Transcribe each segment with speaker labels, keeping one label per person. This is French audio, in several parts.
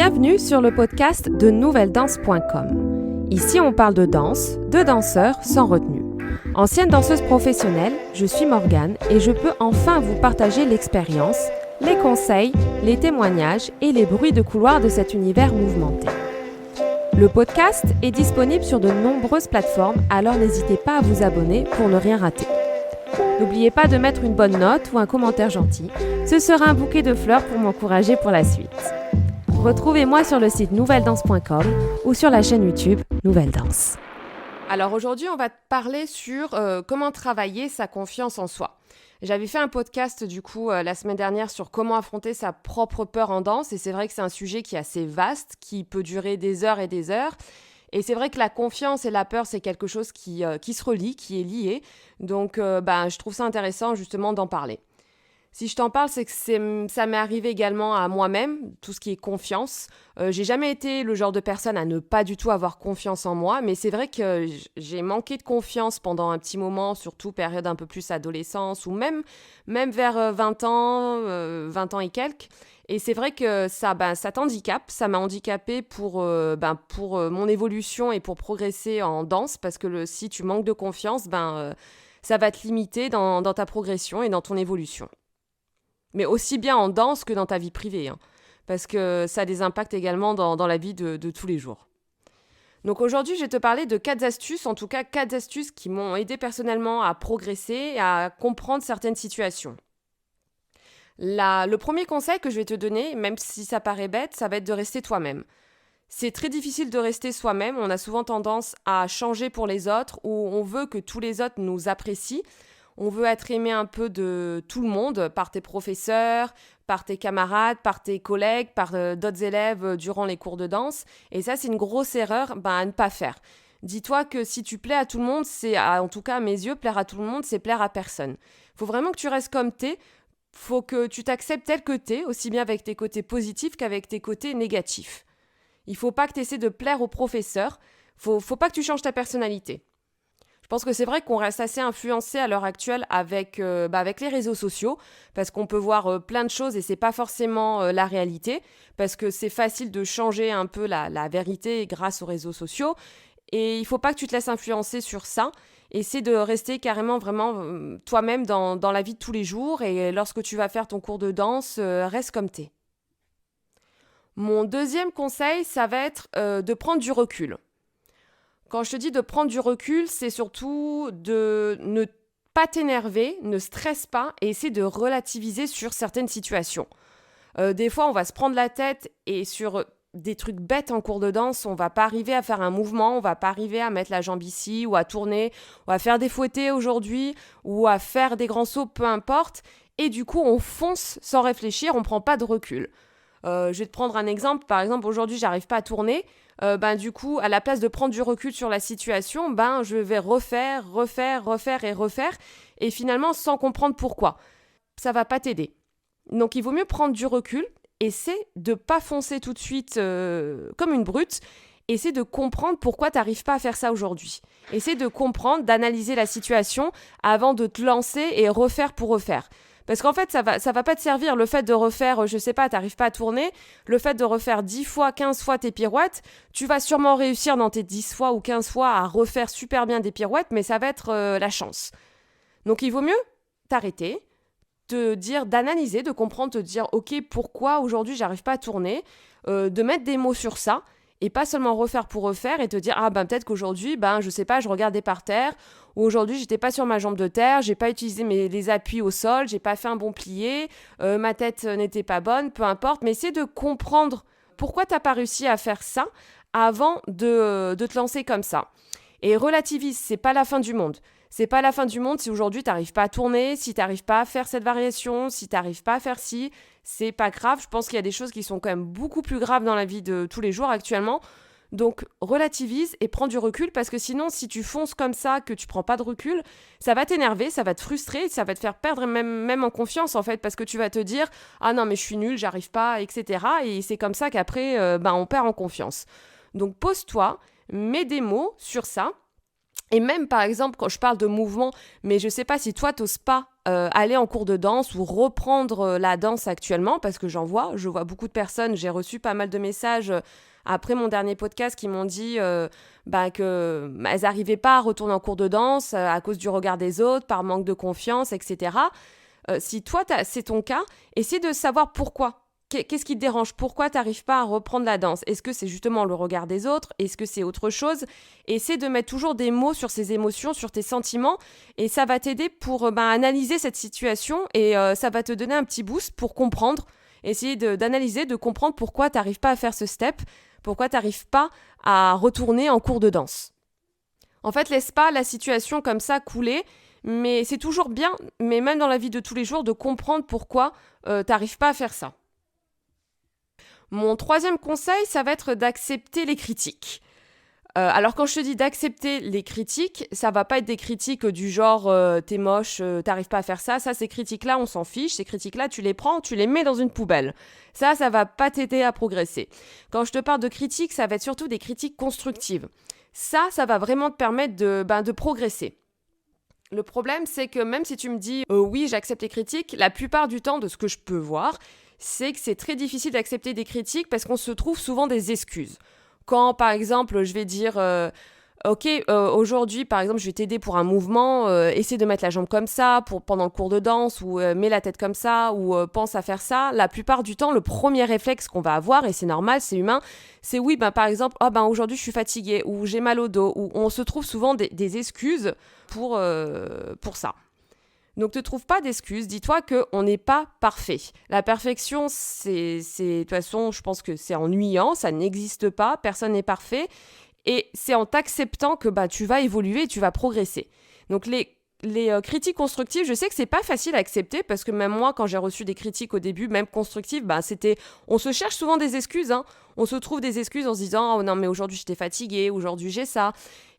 Speaker 1: Bienvenue sur le podcast de NouvelleDanse.com. Ici, on parle de danse, de danseurs sans retenue. Ancienne danseuse professionnelle, je suis Morgane et je peux enfin vous partager l'expérience, les conseils, les témoignages et les bruits de couloir de cet univers mouvementé. Le podcast est disponible sur de nombreuses plateformes, alors n'hésitez pas à vous abonner pour ne rien rater. N'oubliez pas de mettre une bonne note ou un commentaire gentil, ce sera un bouquet de fleurs pour m'encourager pour la suite. Retrouvez-moi sur le site nouvelledanse.com ou sur la chaîne YouTube Nouvelle Danse. Alors aujourd'hui, on va te parler sur comment travailler sa confiance en soi. J'avais fait un podcast la semaine dernière sur comment affronter sa propre peur en danse et c'est vrai que c'est un sujet qui est assez vaste, qui peut durer des heures et des heures. Et c'est vrai que la confiance et la peur, c'est quelque chose qui se relie, qui est lié. Donc je trouve ça intéressant justement d'en parler. Si je t'en parle, c'est que ça m'est arrivé également à moi-même, tout ce qui est confiance. J'ai jamais été le genre de personne à ne pas du tout avoir confiance en moi, mais c'est vrai que j'ai manqué de confiance pendant un petit moment, surtout période un peu plus adolescence ou même vers 20 ans, 20 ans et quelques. Et c'est vrai que ça t'handicape, ça m'a handicapée pour mon évolution et pour progresser en danse, parce que si tu manques de confiance, ça va te limiter dans ta progression et dans ton évolution. Mais aussi bien en danse que dans ta vie privée, parce que ça a des impacts également dans la vie de tous les jours. Donc aujourd'hui, je vais te parler de 4 astuces, en tout cas 4 astuces qui m'ont aidé personnellement à progresser et à comprendre certaines situations. Le premier conseil que je vais te donner, même si ça paraît bête, ça va être de rester toi-même. C'est très difficile de rester soi-même, on a souvent tendance à changer pour les autres ou on veut que tous les autres nous apprécient. On veut être aimé un peu de tout le monde, par tes professeurs, par tes camarades, par tes collègues, par d'autres élèves durant les cours de danse. Et ça, c'est une grosse erreur à ne pas faire. Dis-toi que si tu plais à tout le monde, en tout cas à mes yeux, plaire à tout le monde, c'est plaire à personne. Il faut vraiment que tu restes comme t'es. Faut que tu t'acceptes tel que t'es, aussi bien avec tes côtés positifs qu'avec tes côtés négatifs. Il faut pas que tu essaies de plaire aux professeurs. Faut pas que tu changes ta personnalité. Je pense que c'est vrai qu'on reste assez influencé à l'heure actuelle avec les réseaux sociaux, parce qu'on peut voir plein de choses et c'est pas forcément la réalité, parce que c'est facile de changer un peu la vérité grâce aux réseaux sociaux. Et il faut pas que tu te laisses influencer sur ça. Essaie de rester carrément vraiment toi-même dans la vie de tous les jours, et lorsque tu vas faire ton cours de danse, reste comme t'es. Mon deuxième conseil, ça va être de prendre du recul. Quand je te dis de prendre du recul, c'est surtout de ne pas t'énerver, ne stresse pas et essaie de relativiser sur certaines situations. Des fois, on va se prendre la tête et sur des trucs bêtes en cours de danse, on va pas arriver à faire un mouvement, on va pas arriver à mettre la jambe ici ou à tourner, ou à faire des fouettés aujourd'hui, ou à faire des grands sauts, peu importe. Et du coup, on fonce sans réfléchir, on prend pas de recul. Je vais te prendre un exemple. Par exemple, aujourd'hui, j'arrive pas à tourner. Du coup, à la place de prendre du recul sur la situation, je vais refaire. Et finalement, sans comprendre pourquoi. Ça va pas t'aider. Donc, il vaut mieux prendre du recul. Essaie de pas foncer tout de suite comme une brute. Essaie de comprendre pourquoi t'arrives pas à faire ça aujourd'hui. Essaie de comprendre, d'analyser la situation avant de te lancer et refaire pour refaire. Parce qu'en fait, ça va pas te servir le fait de refaire, t'arrives pas à tourner, le fait de refaire 10 fois, 15 fois tes pirouettes, tu vas sûrement réussir dans tes 10 fois ou 15 fois à refaire super bien des pirouettes, mais ça va être la chance. Donc il vaut mieux t'arrêter, d'analyser, de comprendre, te dire ok, pourquoi aujourd'hui j'arrive pas à tourner, de mettre des mots sur ça, et pas seulement refaire pour refaire et te dire peut-être qu'aujourd'hui, je regardais par terre, ou aujourd'hui j'étais pas sur ma jambe de terre, j'ai pas utilisé les appuis au sol, j'ai pas fait un bon plié, ma tête n'était pas bonne, peu importe, mais essaie de comprendre pourquoi t'as pas réussi à faire ça avant de te lancer comme ça. Et relativise, c'est pas la fin du monde. C'est pas la fin du monde si aujourd'hui t'arrives pas à tourner, si t'arrives pas à faire cette variation, si t'arrives pas à faire ci, c'est pas grave. Je pense qu'il y a des choses qui sont quand même beaucoup plus graves dans la vie de tous les jours actuellement. Donc relativise et prends du recul, parce que sinon si tu fonces comme ça, que tu prends pas de recul, ça va t'énerver, ça va te frustrer, ça va te faire perdre même en confiance en fait, parce que tu vas te dire ah non mais je suis nulle, j'arrive pas, etc. Et c'est comme ça qu'après on perd en confiance. Donc pose-toi, mets des mots sur ça. Et même, par exemple, quand je parle de mouvement, mais je sais pas si toi, t'oses pas aller en cours de danse ou reprendre la danse actuellement, parce que je vois beaucoup de personnes, j'ai reçu pas mal de messages après mon dernier podcast qui m'ont dit que elles n'arrivaient pas à retourner en cours de danse à cause du regard des autres, par manque de confiance, etc. Si toi, c'est ton cas, essaie de savoir pourquoi. Qu'est-ce qui te dérange? Pourquoi tu n'arrives pas à reprendre la danse? Est-ce que c'est justement le regard des autres? Est-ce que c'est autre chose? Essaie de mettre toujours des mots sur ces émotions, sur tes sentiments, et ça va t'aider pour analyser cette situation, et ça va te donner un petit boost pour comprendre. Essayer d'analyser, de comprendre pourquoi tu n'arrives pas à faire ce step, pourquoi tu n'arrives pas à retourner en cours de danse. En fait, laisse pas la situation comme ça couler, mais c'est toujours bien, mais même dans la vie de tous les jours, de comprendre pourquoi tu n'arrives pas à faire ça. Mon troisième conseil, ça va être d'accepter les critiques. Alors quand je te dis d'accepter les critiques, ça va pas être des critiques du genre t'es moche, t'arrives pas à faire ça. Ça, ces critiques-là, on s'en fiche. Ces critiques-là, tu les prends, tu les mets dans une poubelle. Ça va pas t'aider à progresser. Quand je te parle de critiques, ça va être surtout des critiques constructives. Ça va vraiment te permettre de progresser. Le problème, c'est que même si tu me dis oui, j'accepte les critiques, la plupart du temps, de ce que je peux voir, c'est que c'est très difficile d'accepter des critiques parce qu'on se trouve souvent des excuses. Quand, par exemple, je vais dire ok, aujourd'hui, par exemple, je vais t'aider pour un mouvement, essaie de mettre la jambe comme ça pendant le cours de danse, ou mets la tête comme ça, ou pense à faire ça. La plupart du temps, le premier réflexe qu'on va avoir, et c'est normal, c'est humain, c'est oui, par exemple, aujourd'hui, je suis fatiguée, ou j'ai mal au dos, ou on se trouve souvent des excuses pour ça. Donc, ne te trouve pas d'excuses. Dis-toi qu'on n'est pas parfait. La perfection, de toute façon, je pense que c'est ennuyant. Ça n'existe pas. Personne n'est parfait. Et c'est en t'acceptant que tu vas évoluer et tu vas progresser. Donc, les critiques constructives, je sais que c'est pas facile à accepter parce que même moi, quand j'ai reçu des critiques au début, même constructives, on se cherche souvent des excuses. On se trouve des excuses en se disant « Oh non, mais aujourd'hui, j'étais fatiguée. Aujourd'hui, j'ai ça. »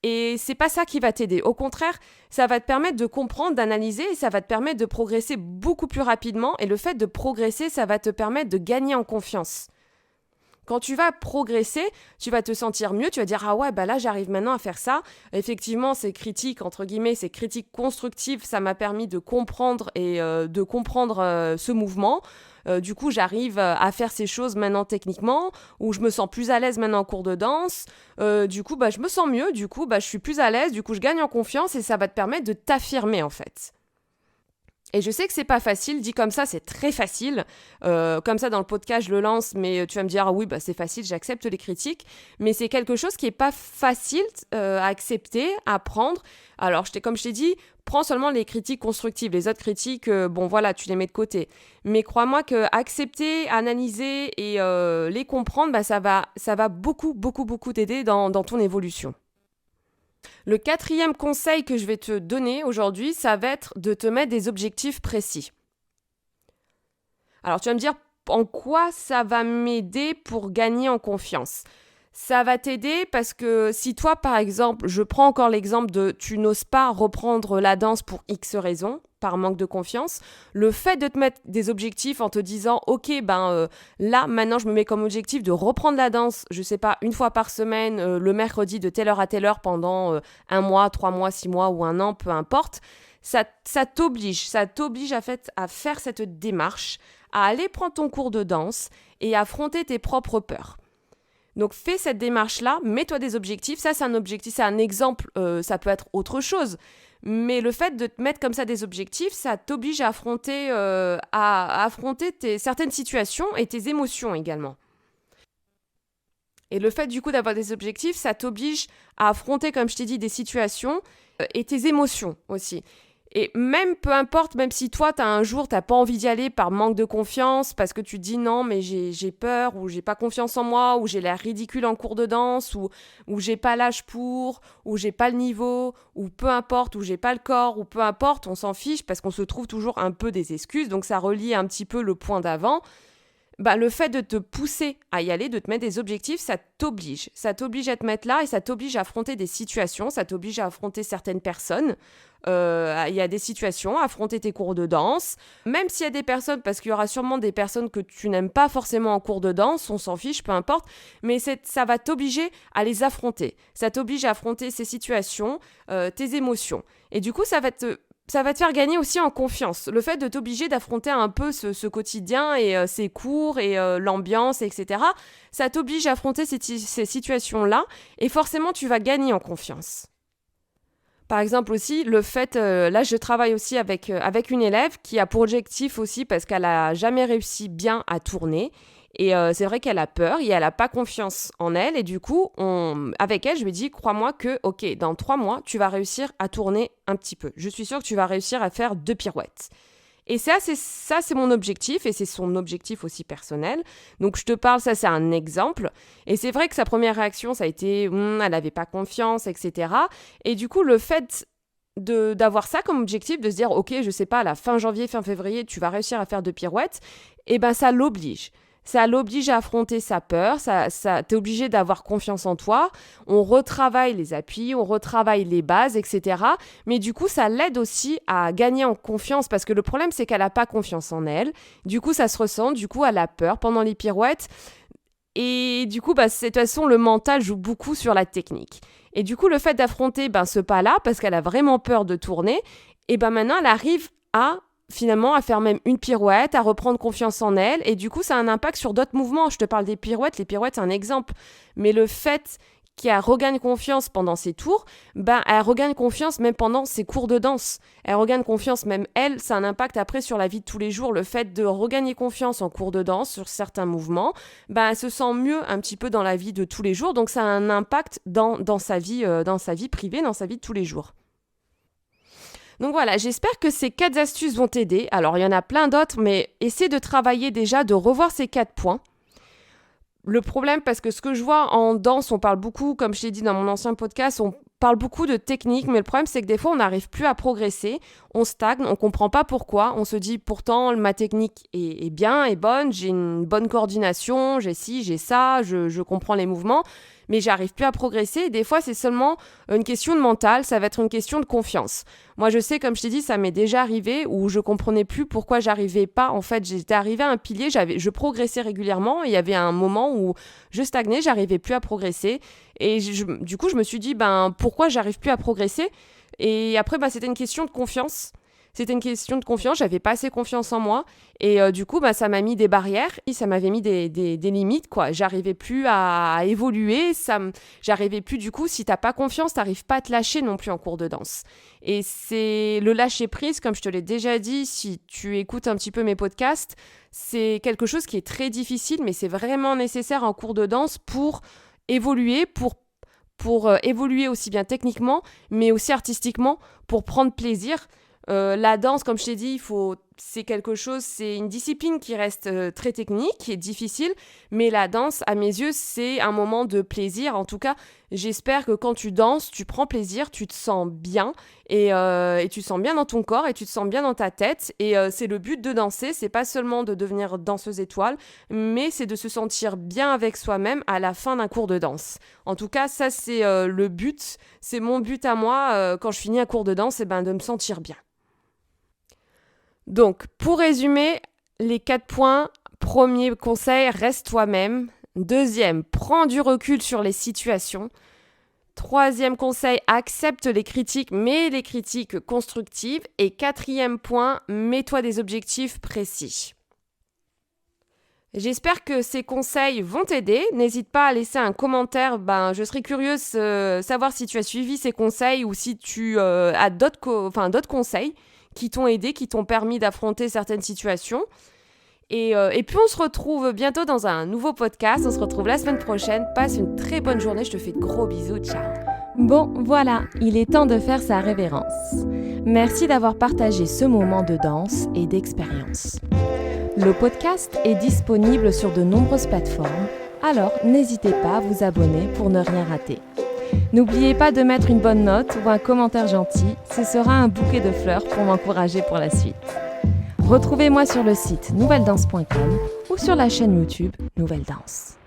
Speaker 1: Et c'est pas ça qui va t'aider. Au contraire, ça va te permettre de comprendre, d'analyser et ça va te permettre de progresser beaucoup plus rapidement. Et le fait de progresser, ça va te permettre de gagner en confiance. Quand tu vas progresser, tu vas te sentir mieux, tu vas dire « Ah ouais, là j'arrive maintenant à faire ça ». Effectivement, ces critiques, entre guillemets, ces critiques constructives, ça m'a permis de comprendre ce mouvement. Du coup, j'arrive à faire ces choses maintenant techniquement, ou je me sens plus à l'aise maintenant en cours de danse. Du coup, je me sens mieux, du coup, je suis plus à l'aise, du coup, je gagne en confiance et ça va te permettre de t'affirmer en fait. Et je sais que c'est pas facile, dit comme ça, c'est très facile. Comme ça, dans le podcast, je le lance, mais tu vas me dire, ah oui, c'est facile, j'accepte les critiques. Mais c'est quelque chose qui est pas facile à accepter, à prendre. Alors, comme je t'ai dit, prends seulement les critiques constructives. Les autres critiques, tu les mets de côté. Mais crois-moi que accepter, analyser et les comprendre, ça va beaucoup, beaucoup, beaucoup t'aider dans ton évolution. Le quatrième conseil que je vais te donner aujourd'hui, ça va être de te mettre des objectifs précis. Alors tu vas me dire en quoi ça va m'aider pour gagner en confiance. Ça va t'aider parce que si toi, par exemple, je prends encore l'exemple de tu n'oses pas reprendre la danse pour X raisons, par manque de confiance, le fait de te mettre des objectifs en te disant ok, là, maintenant, je me mets comme objectif de reprendre la danse, je sais pas, une fois par semaine, le mercredi de telle heure à telle heure pendant 1 mois, 3 mois, 6 mois ou 1 an, peu importe, ça t'oblige à faire cette démarche, à aller prendre ton cours de danse et affronter tes propres peurs. Donc fais cette démarche-là, mets-toi des objectifs. Ça, c'est un objectif, c'est un exemple, ça peut être autre chose. Mais le fait de te mettre comme ça des objectifs, ça t'oblige à affronter certaines situations et tes émotions également. Et le fait du coup d'avoir des objectifs, ça t'oblige à affronter, comme je t'ai dit, des situations et tes émotions aussi. Et même, peu importe, même si toi, un jour, t'as pas envie d'y aller par manque de confiance, parce que tu te dis non, mais j'ai peur, ou j'ai pas confiance en moi, ou j'ai l'air ridicule en cours de danse, ou j'ai pas l'âge pour, ou j'ai pas le niveau, ou peu importe, ou j'ai pas le corps, ou peu importe, on s'en fiche, parce qu'on se trouve toujours un peu des excuses, donc ça relie un petit peu le point d'avant. le fait de te pousser à y aller, de te mettre des objectifs, ça t'oblige. Ça t'oblige à te mettre là et ça t'oblige à affronter des situations, ça t'oblige à affronter certaines personnes. Il y a des situations, à affronter tes cours de danse. Même s'il y a des personnes, parce qu'il y aura sûrement des personnes que tu n'aimes pas forcément en cours de danse, on s'en fiche, peu importe, mais ça va t'obliger à les affronter. Ça t'oblige à affronter ces situations, tes émotions. Et du coup, ça va te faire gagner aussi en confiance. Le fait de t'obliger d'affronter un peu ce quotidien et ces cours et l'ambiance, etc., ça t'oblige à affronter ces situations-là et forcément, tu vas gagner en confiance. Par exemple aussi, le fait, là je travaille aussi avec une élève qui a pour objectif aussi, parce qu'elle n'a jamais réussi bien à tourner, et c'est vrai qu'elle a peur et elle n'a pas confiance en elle, et du coup, avec elle, je lui ai dit, crois-moi que, ok, dans 3 mois, tu vas réussir à tourner un petit peu. Je suis sûre que tu vas réussir à faire 2 pirouettes. Et ça, c'est mon objectif, et c'est son objectif aussi personnel. Donc, je te parle, ça, c'est un exemple. Et c'est vrai que sa première réaction, ça a été, elle n'avait pas confiance, etc. Et du coup, le fait d'avoir ça comme objectif, de se dire, ok, je sais pas, à la fin janvier, fin février, tu vas réussir à faire 2 pirouettes, et ben ça l'oblige. Ça l'oblige à affronter sa peur, t'es obligé d'avoir confiance en toi, on retravaille les appuis, on retravaille les bases, etc. Mais du coup, ça l'aide aussi à gagner en confiance, parce que le problème, c'est qu'elle n'a pas confiance en elle. Du coup, ça se ressent, du coup, elle a peur pendant les pirouettes. Et du coup, de toute façon, le mental joue beaucoup sur la technique. Et du coup, le fait d'affronter ce pas-là, parce qu'elle a vraiment peur de tourner, et maintenant, elle arrive finalement à faire même une pirouette, à reprendre confiance en elle, et du coup ça a un impact sur d'autres mouvements. Je te parle des pirouettes, les pirouettes c'est un exemple, mais le fait qu'elle regagne confiance pendant ses tours, elle regagne confiance même pendant ses cours de danse, elle regagne confiance même elle, ça a un impact après sur la vie de tous les jours, le fait de regagner confiance en cours de danse sur certains mouvements, elle se sent mieux un petit peu dans la vie de tous les jours, donc ça a un impact dans sa vie privée, dans sa vie de tous les jours. Donc voilà, j'espère que ces 4 astuces vont t'aider. Alors, il y en a plein d'autres, mais essaie de travailler déjà, de revoir ces 4 points. Le problème, parce que ce que je vois en danse, on parle beaucoup, comme je t'ai dit dans mon ancien podcast, on parle beaucoup de technique, mais le problème, c'est que des fois, on n'arrive plus à progresser, on stagne, on ne comprend pas pourquoi. On se dit, pourtant, ma technique est bien, est bonne, j'ai une bonne coordination, j'ai ci, j'ai ça, je comprends les mouvements, mais j'arrive plus à progresser. Et des fois, c'est seulement une question de mental, ça va être une question de confiance. Moi, je sais, comme je t'ai dit, ça m'est déjà arrivé où je comprenais plus pourquoi j'arrivais pas. En fait, j'étais arrivée à un pilier, je progressais régulièrement. Et il y avait un moment où je stagnais, j'arrivais plus à progresser. Et du coup, je me suis dit, pourquoi j'arrive plus à progresser ? Et après, c'était une question de confiance. C'était une question de confiance, j'avais pas assez confiance en moi et du coup ça m'a mis des barrières et ça m'avait mis des limites quoi. J'arrivais plus à évoluer, j'arrivais plus du coup, si t'as pas confiance, t'arrives pas à te lâcher non plus en cours de danse. Et c'est le lâcher prise, comme je te l'ai déjà dit, si tu écoutes un petit peu mes podcasts, c'est quelque chose qui est très difficile mais c'est vraiment nécessaire en cours de danse pour évoluer, pour évoluer aussi bien techniquement mais aussi artistiquement, pour prendre plaisir. La danse, comme je t'ai dit, c'est une discipline qui reste très technique, qui est difficile, mais la danse, à mes yeux, c'est un moment de plaisir. En tout cas, j'espère que quand tu danses, tu prends plaisir, tu te sens bien, et tu te sens bien dans ton corps, et tu te sens bien dans ta tête, et c'est le but de danser, c'est pas seulement de devenir danseuse étoile, mais c'est de se sentir bien avec soi-même à la fin d'un cours de danse. En tout cas, ça c'est le but, c'est mon but à moi, quand je finis un cours de danse, de me sentir bien. Donc, pour résumer, les 4 points, premier conseil, reste toi-même. Deuxième, prends du recul sur les situations. Troisième conseil, accepte les critiques, mais les critiques constructives. Et quatrième point, mets-toi des objectifs précis. J'espère que ces conseils vont t'aider. N'hésite pas à laisser un commentaire. Je serais curieuse de savoir si tu as suivi ces conseils ou si tu as d'autres conseils qui t'ont aidé, qui t'ont permis d'affronter certaines situations. Et puis on se retrouve bientôt dans un nouveau podcast. On se retrouve la semaine prochaine. Passe une très bonne journée. Je te fais de gros bisous. Ciao.
Speaker 2: Bon, voilà, il est temps de faire sa révérence. Merci d'avoir partagé ce moment de danse et d'expérience. Le podcast est disponible sur de nombreuses plateformes, alors n'hésitez pas à vous abonner pour ne rien rater. N'oubliez pas de mettre une bonne note ou un commentaire gentil, ce sera un bouquet de fleurs pour m'encourager pour la suite. Retrouvez-moi sur le site nouvelledanse.com ou sur la chaîne YouTube Nouvelle Danse.